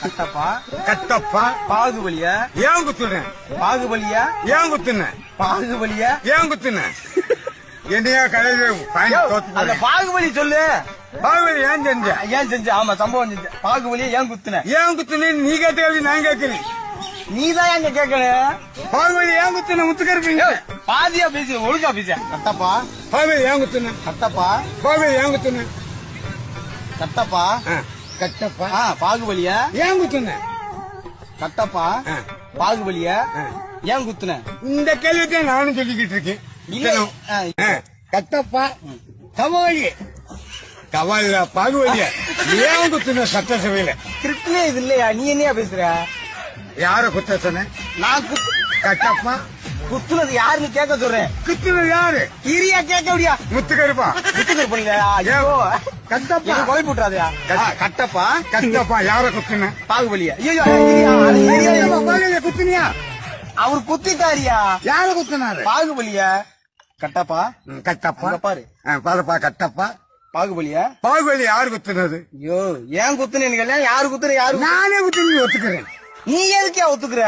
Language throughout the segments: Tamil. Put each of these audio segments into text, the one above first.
கட்டப்பா கட்டப்பா பாகுபலியா ஏன் குத்துனேன் பாகுபலியா ஏன் குத்துனேன் பாகுபலியா ஏன் குத்துனேன் என்னையா கடையில அந்த பாகுபலி சொல்லு. பாகுபலி ஏன் செஞ்ச ஏன் செஞ்ச? ஆமா சம்பவம் செஞ்ச. பாகுபலியா ஏன் குத்துன? ஏன் குத்துனேன் நீ கேட்ட கேள்வி நான் கேட்கிறேன். நீதான் எங்க கேட்கணும். பாகுபலி ஏன் குத்துன முத்துக்கருப்பீங்க பாதியா பேசி ஒழுங்கா பேச. கட்டப்பா பாகுபலி ஏன் குத்துன கட்டப்பா பாகுபலி ஏன் குத்துன கட்டப்பா கட்டப்பா பாகுபலியா ஏன் குத்துன கட்டப்பா பாகுபலியா ஏன் குத்துன? இந்த கேள்விதான் நானும் சொல்லிக்கிட்டு இருக்கேன். கட்டப்பா கவாலி கவாலியா பாகுபலியா ஏன் குத்துன சட்டசபையில? கிருஷ்ணே இது இல்லையா? நீ என்னையா பேசுற? யார குத்த சொன்ன? நான் கட்டப்பா குத்துனது யாருன்னு கேட்க சொல்றேன். குத்துனது யாரு? இரியா கேட்க முடியா? முத்துக்கருப்பா குத்துக்கர் பண்ணலையா? ஐயோ கட்டப்பா கொலை போட்டுறாதயா? கட்டப்பா கட்டப்பா யார குத்துன? பாகுபலியா? ஐயோ பாகுபலியா குத்துனியா? அவர் குத்திட்டாரியா? யார குத்துனாரு? பாகுபலியா? கட்டப்பா கட்டப்பா அங்க பாரு. பாருப்பா கட்டப்பா பாகுபலியா? பாகுபலி யாரு குத்துனது? ஐயோ ஏன் குத்துனீங்க? யாரு குத்துற? யாரு? நானே குத்துனது ஒத்துக்கிறேன். நீ எதுக்கே ஒத்துக்குற?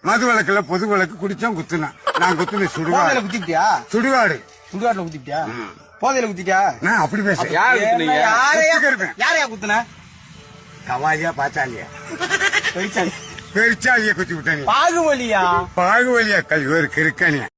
மது விளக்குல பொது விளக்கு குடிச்சோம் குத்துனான். நான் குத்துன சுடுகாடு. போதையில குத்திட்டியா? சுடுகாடு சுடுகாட்டுல குத்திட்டியா? போதையில குத்திட்டியா? நான் அப்படி பேசுறேன். யாரையா குத்துன? கவாலியா பாச்சாலியா பெரிச்சாலி பெருச்சாலிய குத்தி விட்டானி. பாகுபலியா? பாகுபலியா கல்வி ஒரு கிருக்கனியா